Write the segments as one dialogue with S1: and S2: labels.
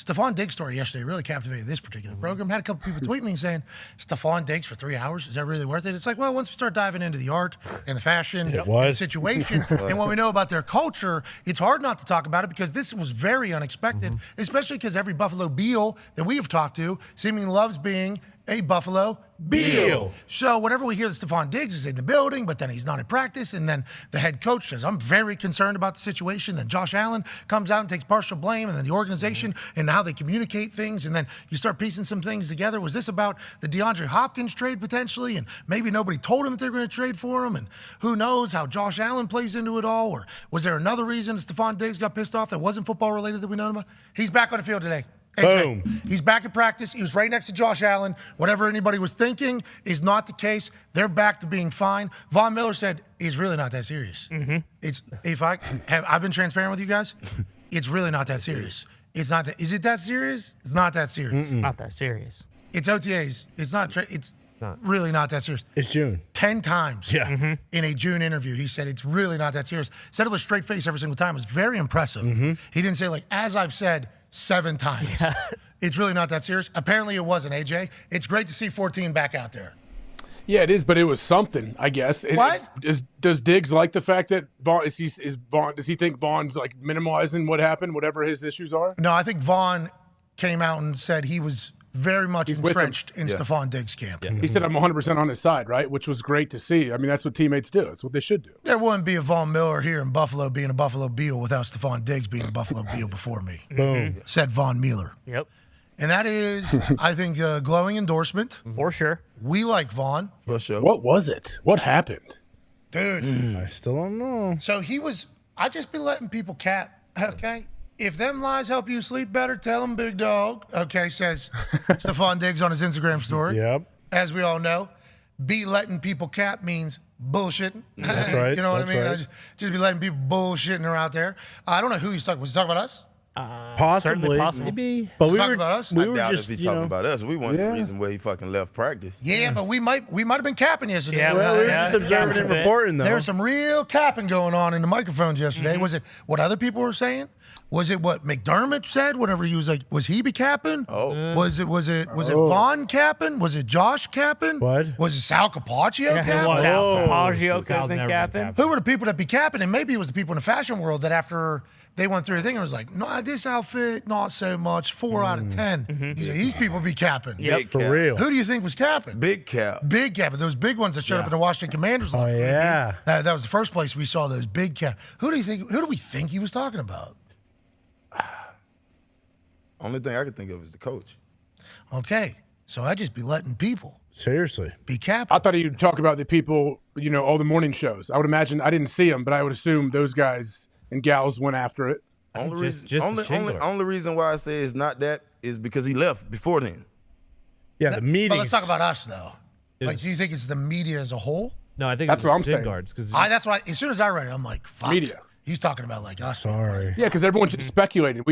S1: Stefon Diggs' story yesterday really captivated this particular program. Had a couple people tweet me saying, Stefon Diggs for 3 hours, is that really worth it? It's like, well, once we start diving into the art and the fashion and the situation and what we know about their culture, it's hard not to talk about it because this was very unexpected, especially because every Buffalo Bill that we have talked to seemingly loves being a Buffalo Bill. So whenever we hear that Stefon Diggs is in the building, but then he's not at practice, and then the head coach says, I'm very concerned about the situation, then Josh Allen comes out and takes partial blame, and then the organization and how they communicate things, and then you start piecing some things together. Was this about the DeAndre Hopkins trade potentially, and maybe nobody told him that they're going to trade for him, and who knows how Josh Allen plays into it all, or was there another reason Stefon Diggs got pissed off that wasn't football related that we know about? He's back on the field today.
S2: Boom.
S1: He's back at practice. He was right next to Josh Allen. Whatever anybody was thinking is not the case. They're back to being fine. Von Miller said he's really not that serious. I've been transparent with you guys. It's really not that serious. It's not that. Is it that serious? It's not that serious.
S3: Not that serious.
S1: It's OTAs. It's not. It's not really not that serious.
S2: It's June.
S1: 10 times in a June interview, he said it's really not that serious. Said it with a straight face every single time. It was very impressive. He didn't say like, as I've said 7 times. It's really not that serious. Apparently it wasn't, AJ. It's great to see 14 back out there.
S4: Yeah, it is, but it was something, I guess. Does Diggs like the fact that Vaughn does he think Vaughn's like minimizing what happened, whatever his issues are?
S1: No, I think Vaughn came out and said he was very much entrenched in Stefon Diggs' camp.
S4: He said I'm 100% on his side, right? Which was great to see. I mean, that's what teammates do. That's what they should do.
S1: There wouldn't be a Von Miller here in Buffalo being a Buffalo Bill without Stefon Diggs being a Buffalo Bill before me.
S2: Boom.
S1: Said Von Miller.
S3: Yep.
S1: And that is, I think, a glowing endorsement.
S3: For sure.
S1: We like Vaughn.
S5: For sure.
S4: What was it? What happened?
S1: Dude.
S2: I still don't know.
S1: So I just be letting people cap, okay? If them lies help you sleep better, tell them, big dog. Okay, says Stefon Diggs on his Instagram story.
S2: Yep.
S1: As we all know, be letting people cap means bullshitting.
S2: That's right.
S1: You know what I mean?
S2: Right.
S1: I just be letting people bullshitting her out there. I don't know who he's talking. Was he talking about us?
S2: Possibly.
S3: Possible.
S2: Maybe. But we
S1: Talking
S2: were
S1: about us?
S2: We
S5: I
S2: were
S5: doubt
S2: just
S5: if he's talking about us. We weren't
S4: Yeah.
S5: the reason why he fucking left practice.
S1: Yeah, but we might have been capping yesterday.
S3: Yeah,
S2: Well, we were
S3: Yeah,
S2: just observing and
S3: yeah.
S2: reporting though.
S1: There was some real capping going on in the microphones yesterday. Was it what other people were saying? Was it what McDermott said? Whatever he was like, was he be capping?
S5: Oh.
S1: Was it Vaughn capping? Was it Josh capping?
S2: What?
S1: Was it Sal Capaccio
S3: Yeah,
S1: capping?
S3: Sal Capaccio could
S6: Sal's
S3: have been
S6: never been
S3: capping.
S6: capping.
S1: Who were the people that be capping? And maybe it was the people in the fashion world that after they went through a thing, it was like, no, this outfit, not so much. 4 out of 10. He said, these people be capping.
S3: Yep.
S5: Big
S2: For
S5: cap.
S2: real.
S1: Who do you think was capping?
S5: Big cap.
S1: Big cap. Those big ones that showed up in the Washington Commanders.
S2: Oh yeah.
S1: That was the first place we saw those big cap. Who do we think he was talking about?
S5: Only thing I could think of is the coach.
S1: Okay. So I just be letting people
S2: Seriously.
S1: be capping.
S4: I thought he'd talk about the people, all the morning shows. I would imagine, I didn't see them, but I would assume those guys and gals went after it.
S5: Only
S6: just
S5: reason,
S6: the Schindler.
S5: only reason why I say it's not that is because he left before then.
S2: Yeah, the meetings.
S1: But let's talk about us, though. Like,
S6: Is-
S1: do you think it's the media as a whole?
S6: No, I think
S4: That's
S6: it was
S4: what I'm
S6: shin
S4: saying.
S6: guards because
S1: That's why, as soon as I read it, I'm like, fuck.
S4: Media.
S1: He's talking about like us.
S2: Sorry.
S4: Yeah, because everyone's just speculating.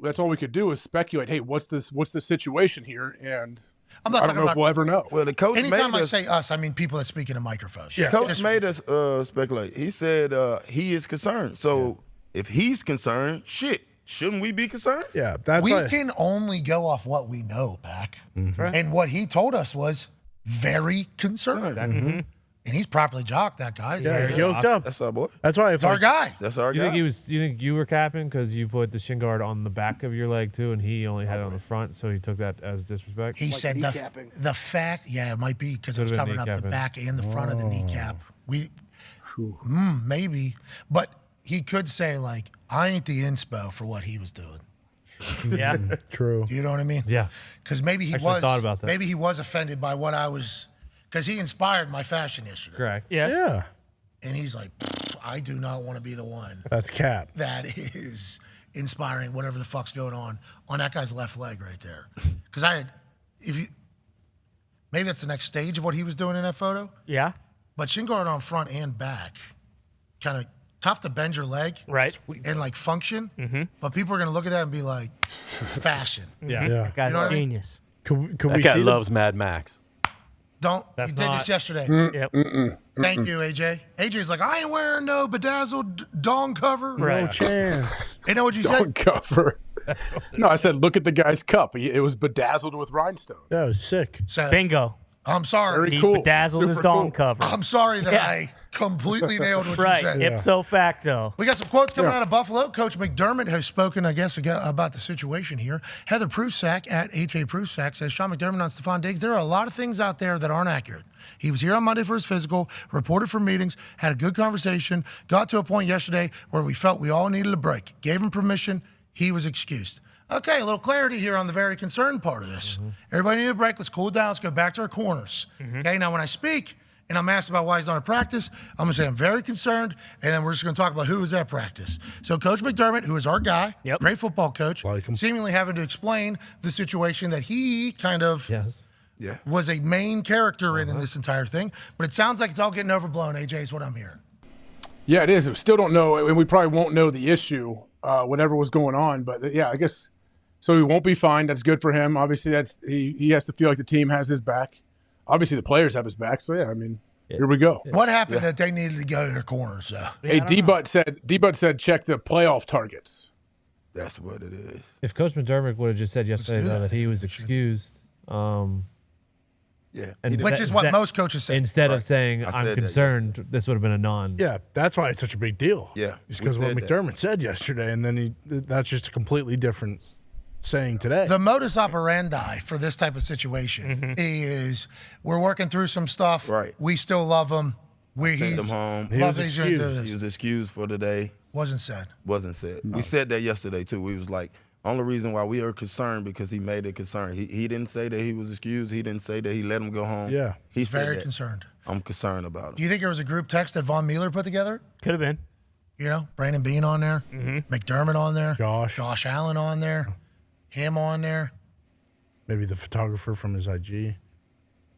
S4: That's all we could do is speculate. Hey, what's the situation here? And
S1: I'm not
S4: I
S1: talking
S4: don't know
S1: about.
S4: if we'll ever know.
S5: Well, the coach
S1: Anytime
S5: made
S1: I
S5: us.
S1: say us, I mean people that speak in a microphone.
S5: The coach made us speculate. He said he is concerned. So if he's concerned, shouldn't we be concerned?
S2: Yeah, that's
S1: We
S2: why.
S1: can only go off what we know, Pac.
S3: Right.
S1: And what he told us was very concerned. And he's properly jocked, that guy.
S2: Yeah, he's yoked up.
S5: That's our boy.
S2: That's why if
S1: It's our guy.
S5: That's our
S6: you
S5: guy.
S6: think you think you were capping because you put the shin guard on the back of your leg too, and he only had it on the front, so he took that as disrespect.
S1: He said the fact, it might be because it was
S6: Could've been
S1: covering up the
S6: kneecapping.
S1: back and the front of the kneecap. Maybe. But he could say, like, I ain't the inspo for what he was doing.
S3: Yeah.
S2: True.
S1: You know what I mean?
S6: Yeah.
S1: Because maybe he
S6: Actually
S1: was.
S6: thought about that.
S1: Maybe he was offended by what I was. Because he inspired my fashion yesterday.
S6: Correct.
S3: Yeah.
S2: Yeah.
S1: And he's like, I do not want to be the one
S2: That's Cap.
S1: that is inspiring whatever the fuck's going on that guy's left leg right there. Because maybe that's the next stage of what he was doing in that photo.
S3: Yeah.
S1: But shin guard on front and back, kind of tough to bend your leg,
S3: Right.
S1: and like function. But people are gonna look at that and be like, fashion.
S6: Yeah.
S2: Yeah.
S3: Guy's
S1: You know what I mean?
S3: genius.
S2: Could
S7: That
S2: we
S7: guy
S2: see
S7: loves Mad Max.
S1: He did this yesterday.
S3: Yep.
S1: Thank you, AJ. AJ's like, I ain't wearing no bedazzled Dahn cover.
S2: no
S3: Right.
S2: chance?
S1: You know what you
S4: Don't
S1: said?
S4: cover. No, I said look at the guy's cup. It was bedazzled with rhinestones.
S2: That was sick.
S1: So,
S3: Bingo.
S1: I'm sorry.
S3: He
S4: cool.
S3: bedazzled his
S4: Super
S3: Dahn
S4: cool.
S3: cover.
S1: I'm sorry that
S3: Yeah.
S1: I completely nailed what
S3: Right.
S1: you said.
S3: Ipso facto.
S1: We got some quotes coming out of Buffalo. Coach McDermott has spoken, I guess, about the situation here. Heather Prufsack at HA Prufsack says, Sean McDermott on Stefon Diggs, there are a lot of things out there that aren't accurate. He was here on Monday for his physical, reported for meetings, had a good conversation, got to a point yesterday where we felt we all needed a break. Gave him permission. He was excused. Okay, a little clarity here on the very concerned part of this. Everybody need a break. Let's cool down. Let's go back to our corners. Okay, now when I speak and I'm asked about why he's not at practice, I'm going to say I'm very concerned, and then we're just going to talk about who was at practice. So Coach McDermott, who is our guy, great football coach, seemingly having to explain the situation that he kind of was a main character in this entire thing. But it sounds like it's all getting overblown, AJ, is what I'm hearing.
S4: Yeah, it is. We still don't know, and we probably won't know the issue, whatever was going on. But, yeah, I guess – so he won't be fined. That's good for him. Obviously, he has to feel like the team has his back. Obviously, the players have his back. So, yeah, I mean, here we go.
S1: What happened that they needed to go to their corners, though?
S4: Hey, D-Butt said check the playoff targets.
S5: That's what it is.
S6: If Coach McDermott would have just said yesterday though, that he was excused,
S5: and
S1: which is what most coaches say.
S6: Instead of saying I'm concerned, this would have been a non.
S2: Yeah, that's why it's such a big deal.
S5: Yeah,
S2: just because what McDermott said yesterday, and then that's just a completely different saying today.
S1: The modus operandi for this type of situation is we're working through some stuff.
S5: Right.
S1: We still love him.
S5: Send him home.
S2: He was excused.
S5: He was excused for today.
S1: Wasn't said.
S5: No. We said that yesterday too. We was like, only reason why we are concerned because he made it concerned. He didn't say that he was excused. He didn't say that he let him go home.
S2: Yeah.
S5: He's
S1: very concerned.
S5: I'm concerned about him.
S1: Do you think there was a group text that Von Mueller put together?
S3: Could have been.
S1: You know, Brandon Bean on there, McDermott on there, Josh Allen on there, him on there.
S2: Maybe the photographer from his IG.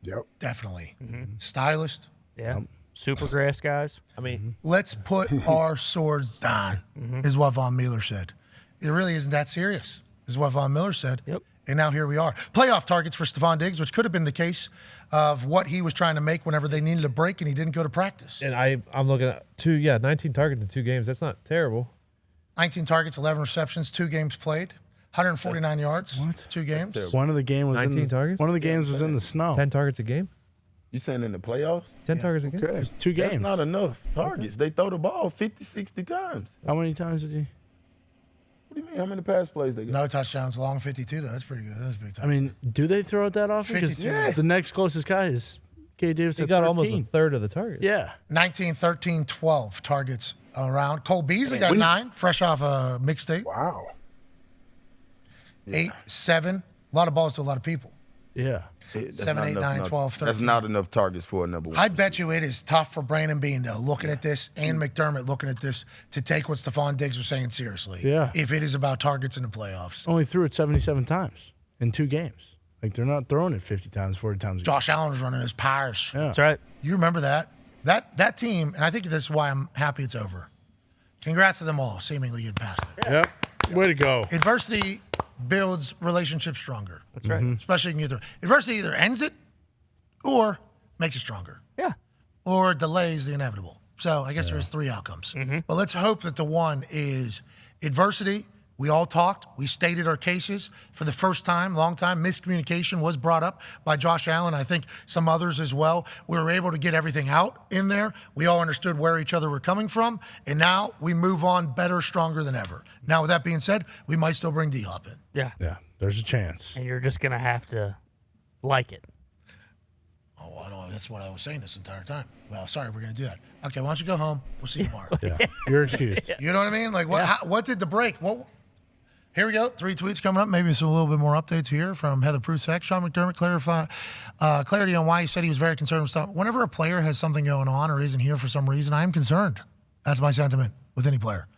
S4: Yep.
S1: Definitely. Stylist.
S3: Yeah. Supergrass guys.
S6: I mean,
S1: let's put our swords down, is what Von Mueller said. It really isn't that serious, is what Von Miller said.
S3: Yep.
S1: And now here we are. Playoff targets for Stefon Diggs, which could have been the case of what he was trying to make whenever they needed a break and he didn't go to practice.
S6: And I'm looking at 19 targets in 2 games. That's not terrible.
S1: 19 targets, 11 receptions, 2 games played, 149 yards, 2 games.
S2: One of the game was
S6: 19 targets.
S2: One of the games was in the snow.
S6: 10 targets a game.
S5: You saying in the playoffs?
S6: 10 targets a game.
S2: It was 2 games.
S5: That's not enough targets. They throw the ball 50, 60 times.
S2: How many times did he?
S5: What do you mean? How many pass plays they got?
S1: No touchdowns, long 52, though. That's pretty good. That's big time.
S2: I mean, do they throw it that often?
S1: 52.
S2: The next closest guy is K. Davis.
S6: He got almost a third of the targets.
S2: Yeah.
S1: 19, 13, 12 targets around. Cole Beasley got 9, fresh off a mixtape.
S4: Wow.
S1: 8, 7. A lot of balls to a lot of people.
S2: Yeah.
S1: 7, 8, 9, 12, 13.
S5: That's not enough targets for a number one.
S1: I bet you it is tough for Brandon Bean, though, looking at this, and McDermott looking at this, to take what Stefon Diggs was saying seriously.
S2: Yeah.
S1: If it is about targets in the playoffs.
S2: Only threw it 77 times in 2 games. Like, they're not throwing it 50 times, 40 times.
S1: Josh Allen was running his powers.
S2: Yeah.
S3: That's right.
S1: You remember that? That team, and I think this is why I'm happy it's over. Congrats to them all, seemingly getting past it.
S2: Yep. Way to go.
S1: Adversity builds relationships stronger.
S3: That's right.
S1: Especially if you can adversity either ends it or makes it stronger.
S3: Yeah.
S1: Or delays the inevitable. So I guess there is 3 outcomes. But let's hope that the one is adversity. We all talked. We stated our cases for the first time, long time. Miscommunication was brought up by Josh Allen. I think some others as well. We were able to get everything out in there. We all understood where each other were coming from. And now we move on better, stronger than ever. Now, with that being said, we might still bring D-Hop in.
S3: Yeah.
S2: Yeah. There's a chance.
S3: And you're just going to have to like it.
S1: Oh, I don't. That's what I was saying this entire time. Well, sorry, we're going to do that. Okay, why don't you go home? We'll see you tomorrow.
S2: Yeah. You're excused.
S1: You know what I mean? Like, what did the break? Here we go. 3 tweets coming up. Maybe some a little bit more updates here from Heather Prufsack. Sean McDermott clarity on why he said he was very concerned with stuff. Whenever a player has something going on or isn't here for some reason, I am concerned. That's my sentiment with any player.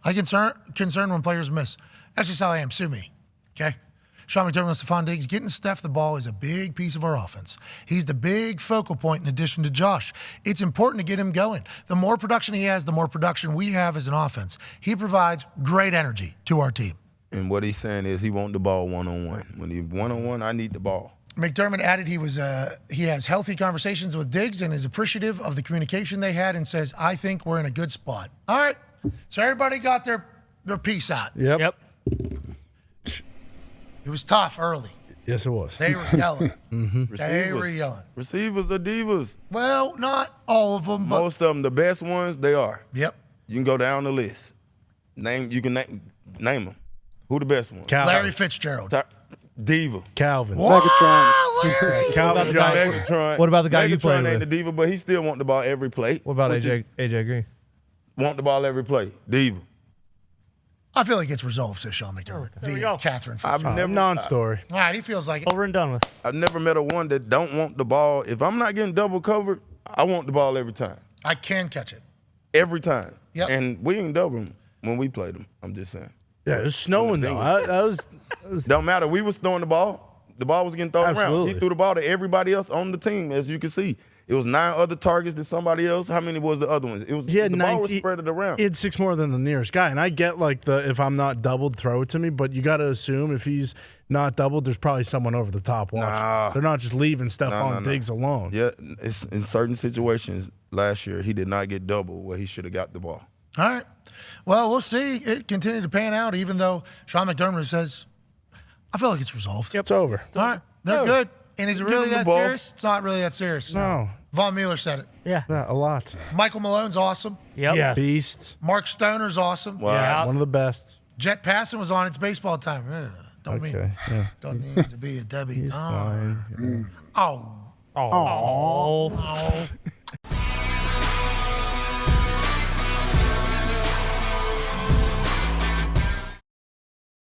S1: I concerned when players miss. That's just how I am. Sue me. Okay? Sean McDermott and Stefon Diggs, getting Steph the ball is a big piece of our offense. He's the big focal point in addition to Josh. It's important to get him going. The more production he has, the more production we have as an offense. He provides great energy to our team.
S5: And what he's saying is he wants the ball one-on-one. When he one-on-one, I need the ball.
S1: McDermott added he has healthy conversations with Diggs and is appreciative of the communication they had and says, I think we're in a good spot. All right. So everybody got their piece out.
S2: Yep.
S1: It was tough early.
S2: Yes, it was.
S1: They were yelling. They
S5: Receivers.
S1: were yelling.
S5: Receivers are divas.
S1: Well, not all of them, but
S5: Most of them, the best ones, they are.
S1: yep.
S5: You can go down the list. You can name them. Who the best ones?
S2: Calvin.
S1: Larry Fitzgerald.
S5: Diva.
S2: Calvin.
S1: Larry.
S2: Calvin Johnson.
S5: Megatron.
S6: What about the guy you played
S5: Megatron ain't
S6: with?
S5: the diva, but he still want the ball every play.
S6: What about
S5: which is-
S6: AJ Green?
S5: Want the ball every play. Diva.
S1: I feel like it's resolved, says Sean McDermott.
S3: There we
S1: via
S3: go.
S1: Catherine
S5: I've
S1: Fitzgerald.
S5: never,
S2: Non-story.
S1: All right, he feels like it.
S3: Over and done with.
S5: I've never met a one that don't want the ball. If I'm not getting double covered, I want the ball every time.
S1: I can catch it.
S5: Every time.
S1: Yep.
S5: And we ain't double them when we played them. I'm just saying.
S2: Yeah, it was snowing though. I was
S5: Don't matter. We was throwing the ball. The ball was getting thrown around.
S2: Absolutely.
S5: He threw the ball to everybody else on the team, as you can see. It was 9 other targets than somebody else. How many was the other ones? It was
S2: He had
S5: the ball was
S2: 19
S5: spread it around.
S2: He had 6 more than the nearest guy, and I get like the if I'm not doubled, throw it to me. But you got to assume if he's not doubled, there's probably someone over the top watching.
S5: Nah.
S2: They're not just leaving Stefon
S5: No.
S2: Diggs alone.
S5: Yeah, it's in certain situations last year he did not get double where he should have got the ball.
S1: All right. Well, we'll see. It continued to pan out, even though Sean McDermott says, I feel like it's resolved.
S2: It's over.
S1: All right. They're good. And is it really
S5: him the
S1: that
S5: ball.
S1: serious? It's not really that serious.
S2: No.
S1: Von Mueller said it.
S3: Yeah.
S2: Yeah, a lot.
S1: Michael Malone's awesome.
S3: Yep.
S2: Yes. Beast.
S1: Mark Stoner's awesome.
S5: Wow.
S3: Yeah.
S2: One of the best.
S1: Jet Passon was on. It's baseball time. Don't
S2: Okay.
S1: mean
S2: Yeah.
S1: don't need to be a Debbie.
S2: He's fine. Yeah.
S1: Oh.
S3: Oh.